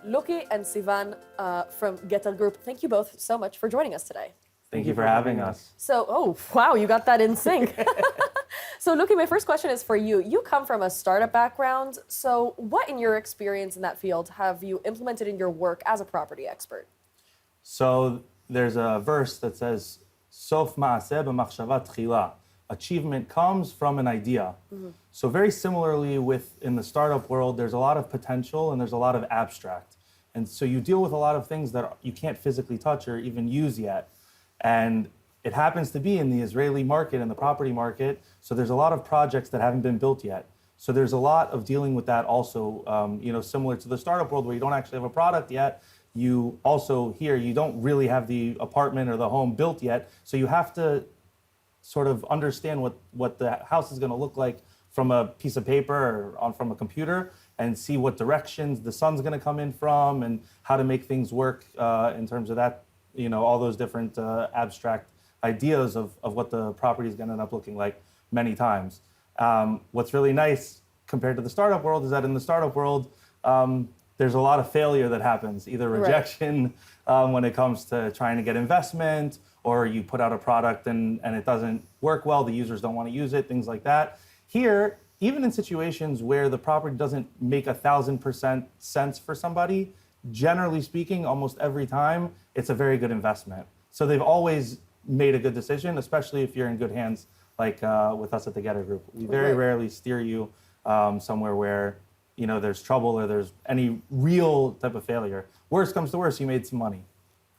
Luky and Sivan from Group. Thank you both so much for joining us today. Thank you for having us. So, oh, wow, you got that in sync. So, Luky, my first question is for you. You come from a startup background. So, what in your experience in that field have you implemented in your work as a property expert? So, there's a verse that says, Sof ma'aseh b'machshava tchila. Achievement comes from an idea. Mm-hmm. So very similarly in the startup world, there's a lot of potential and there's a lot of abstract. And so you deal with a lot of things that you can't physically touch or even use yet. And it happens to be in the Israeli market and the property market. So there's a lot of projects that haven't been built yet. So there's a lot of dealing with that also, similar to the startup world where you don't actually have a product yet. You also here, you don't really have the apartment or the home built yet. So you have to sort of understand what the house is going to look like from a piece of paper or from a computer and see what directions the sun's going to come in from and how to make things work in terms of that, all those different abstract ideas of what the property is going to end up looking like many times. What's really nice compared to the startup world is that in the startup world, there's a lot of failure that happens, either rejection when it comes to trying to get investment, or you put out a product and it doesn't work well, the users don't want to use it, things like that. Here, even in situations where the property doesn't make 1,000% sense for somebody, generally speaking, almost every time, it's a very good investment. So they've always made a good decision, especially if you're in good hands, like with us at the Getter Group. We very rarely steer you somewhere where there's trouble or there's any real type of failure. Worst comes to worst, you made some money.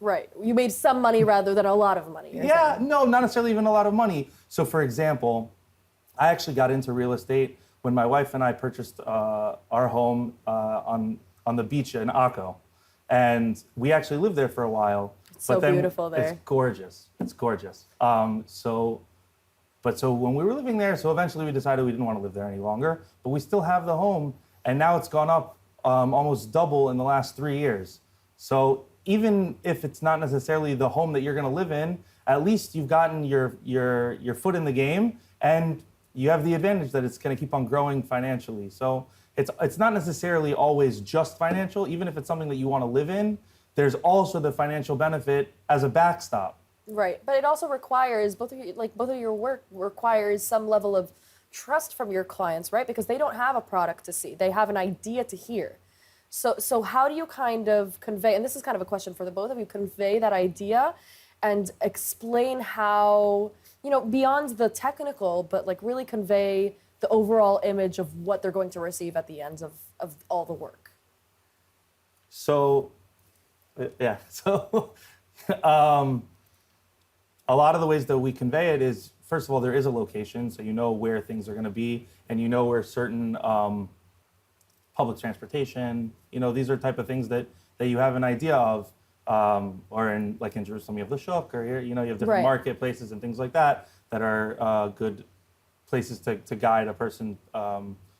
Right. You made some money rather than a lot of money. Yeah, no, not necessarily even a lot of money. So for example, I actually got into real estate when my wife and I purchased our home on the beach in Akko. And we actually lived there for a while. It's so beautiful there. It's gorgeous. It's gorgeous. So when we were living there, so eventually we decided we didn't want to live there any longer, but we still have the home. And now it's gone up almost double in the last 3 years. So even if it's not necessarily the home that you're going to live in, at least you've gotten your foot in the game, and you have the advantage that it's going to keep on growing financially. So it's not necessarily always just financial. Even if it's something that you want to live in, there's also the financial benefit as a backstop. Right, but it also requires both of your work requires some level of trust from your clients, right? Because they don't have a product to see; they have an idea to hear. So how do you kind of convey, and this is kind of a question for the both of you, convey that idea and explain how, beyond the technical, but like really convey the overall image of what they're going to receive at the end of all the work? So, yeah. So a lot of the ways that we convey it is, first of all, there is a location, so you know where things are going to be, and you know where certain public transportation, these are type of things that you have an idea of, or in Jerusalem, you have the shuk, or you have different marketplaces and things like that are good places to guide a person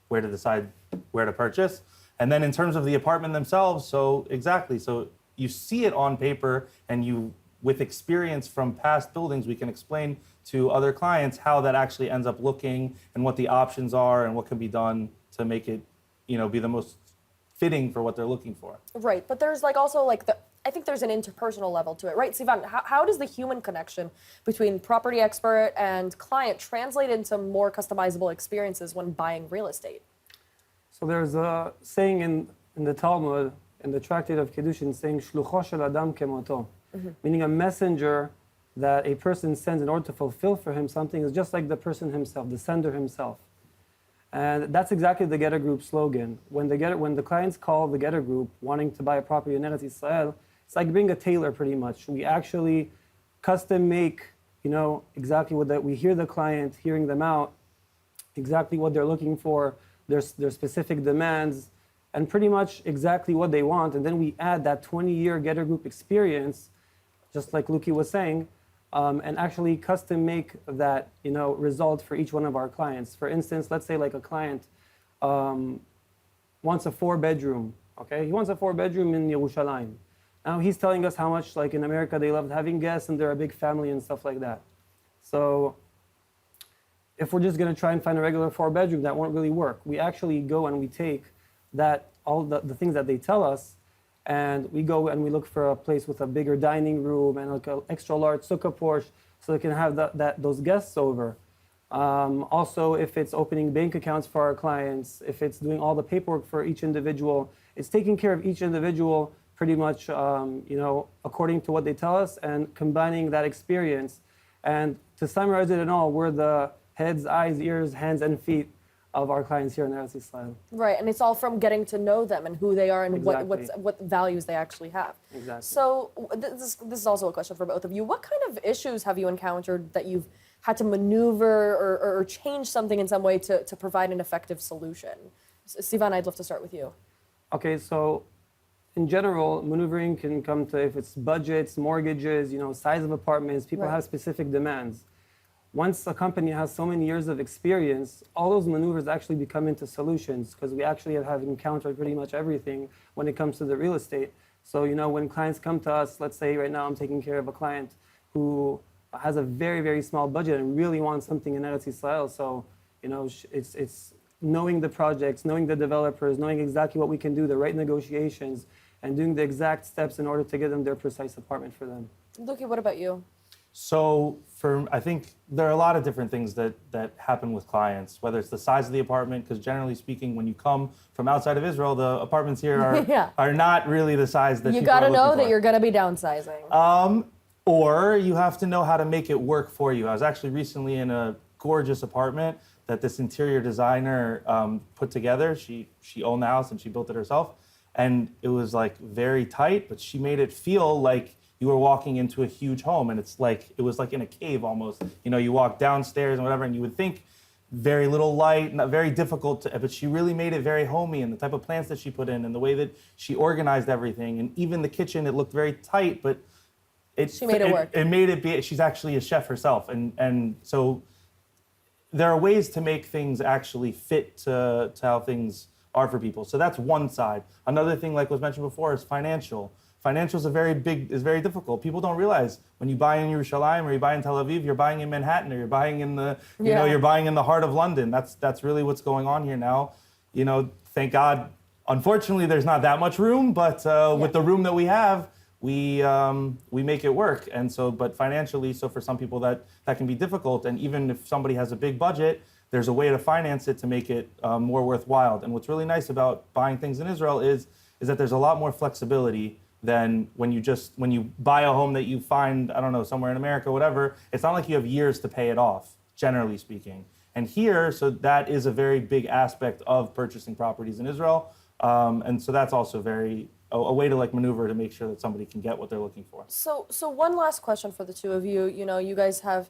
where to decide where to purchase. And then in terms of the apartment themselves, so you see it on paper, and with experience from past buildings, we can explain to other clients how that actually ends up looking and what the options are and what can be done to make it be the most fitting for what they're looking for. Right, but there's I think there's an interpersonal level to it, right? Sivan, how does the human connection between property expert and client translate into more customizable experiences when buying real estate? So there's a saying in the Talmud, in the Tractate of Kiddushin, saying, Shlucho shel Adam kemoto, meaning a messenger that a person sends in order to fulfill for him something is just like the person himself, the sender himself. And that's exactly the Getter Group slogan. When the clients call the Getter Group wanting to buy a property in Eretz Israel, it's like being a tailor pretty much. We actually custom make, exactly we hear the client, hearing them out, exactly what they're looking for, their specific demands, and pretty much exactly what they want. And then we add that 20-year Getter Group experience, just like Luky was saying, and actually custom make that result for each one of our clients. For instance, let's say like a client wants a 4-bedroom. Okay, he wants a 4-bedroom in Yerushalayim. Now he's telling us how much, like in America, they love having guests and they're a big family and stuff like that. So if we're just going to try and find a regular 4-bedroom, that won't really work. We actually go and we take that all the things that they tell us, and we go and we look for a place with a bigger dining room and like an extra large sukkah porch, so they can have those guests over. Also, if it's opening bank accounts for our clients, if it's doing all the paperwork for each individual, it's taking care of each individual pretty much, according to what they tell us, and combining that experience. And to summarize it in all, we're the heads, eyes, ears, hands, and feet of our clients here in Eretz Yisrael. Right, and it's all from getting to know them and who they are and Exactly. what values they actually have. Exactly. So this is also a question for both of you. What kind of issues have you encountered that you've had to maneuver or change something in some way to provide an effective solution? Sivan, I'd love to start with you. Okay, so in general, maneuvering can come to if it's budgets, mortgages, size of apartments, people Right. have specific demands. Once a company has so many years of experience, all those maneuvers actually become into solutions because we actually have encountered pretty much everything when it comes to the real estate. So, when clients come to us, let's say right now I'm taking care of a client who has a very, very small budget and really wants something in Eretz Yisrael. So, it's knowing the projects, knowing the developers, knowing exactly what we can do, the right negotiations, and doing the exact steps in order to get them their precise apartment for them. Luky, what about you? So I think there are a lot of different things that happen with clients, whether it's the size of the apartment, because generally speaking, when you come from outside of Israel, the apartments here are Yeah. are not really the size that You people got to are know looking that for. you're going to be downsizing. Or you have to know how to make it work for you. I was actually recently in a gorgeous apartment that this interior designer put together. She owned the house and she built it herself. And it was like very tight, but she made it feel like you were walking into a huge home. And it was like in a cave almost. You walk downstairs and whatever, and you would think very little light, not very difficult, but she really made it very homey, and the type of plants that she put in and the way that she organized everything. And even the kitchen, it looked very tight, but She made it work. It made it be. She's actually a chef herself, and so there are ways to make things actually fit to how things are for people. So that's one side. Another thing, like was mentioned before, is financial. Financial is very difficult. People don't realize when you buy in Yerushalayim or you buy in Tel Aviv, you're buying in Manhattan or you're buying in you're buying in the heart of London. That's really what's going on here now. Thank God. Unfortunately, there's not that much room, but with the room that we have, we make it work. And so, but financially, so for some people that can be difficult. And even if somebody has a big budget, there's a way to finance it to make it more worthwhile. And what's really nice about buying things in Israel is that there's a lot more flexibility than when you buy a home that you find, I don't know, somewhere in America, whatever. It's not like you have years to pay it off, generally speaking. And here, so that is a very big aspect of purchasing properties in Israel. And so that's also a way to maneuver to make sure that somebody can get what they're looking for. So one last question for the two of you. You guys have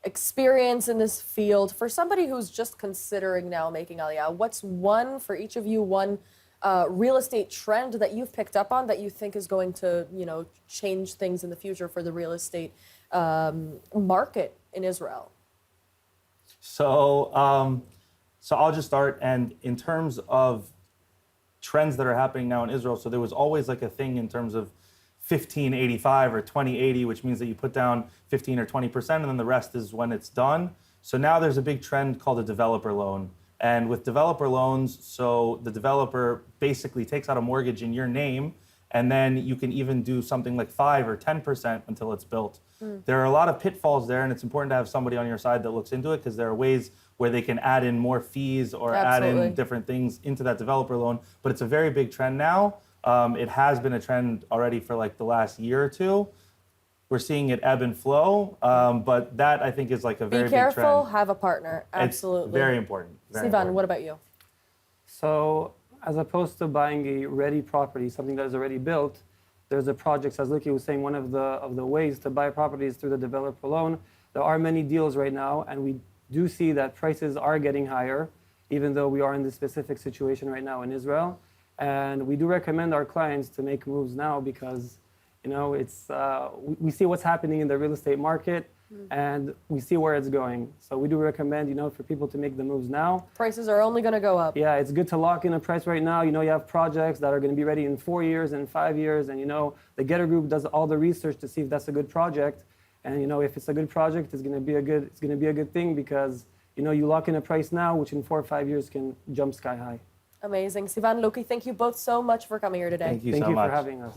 experience in this field. For somebody who's just considering now making Aliyah, what's for each of you, one real estate trend that you've picked up on that you think is going to, change things in the future for the real estate market in Israel? So I'll just start. And in terms of trends that are happening now in Israel, so there was always a thing in terms of 1585 or 2080, which means that you put down 15 or 20%, and then the rest is when it's done. So now there's a big trend called a developer loan. And with developer loans, so the developer basically takes out a mortgage in your name, and then you can even do something like 5 or 10% until it's built. There are a lot of pitfalls there, and it's important to have somebody on your side that looks into it, because there are ways where they can add in more fees or add in different things into that developer loan. But it's a very big trend now. It has been a trend already for the last year or two. We're seeing it ebb and flow, but that I think is a very big trend. Be careful, have a partner. Absolutely. It's very important. Sivan, what about you? So as opposed to buying a ready property, something that is already built, there's a project, as Luky was saying, one of the ways to buy properties through the developer loan. There are many deals right now, and we do see that prices are getting higher, even though we are in this specific situation right now in Israel. And we do recommend our clients to make moves now because, it's we see what's happening in the real estate market, and we see where it's going. So we do recommend, for people to make the moves now. Prices are only going to go up. Yeah, it's good to lock in a price right now. You have projects that are going to be ready in 4 years and 5 years, and the Getter Group does all the research to see if that's a good project. And if it's a good project, it's going to be a good thing because you lock in a price now, which in 4 or 5 years can jump sky high. Amazing. Sivan, Luky, thank you both so much for coming here today. Thank you Thank so you much. for having us.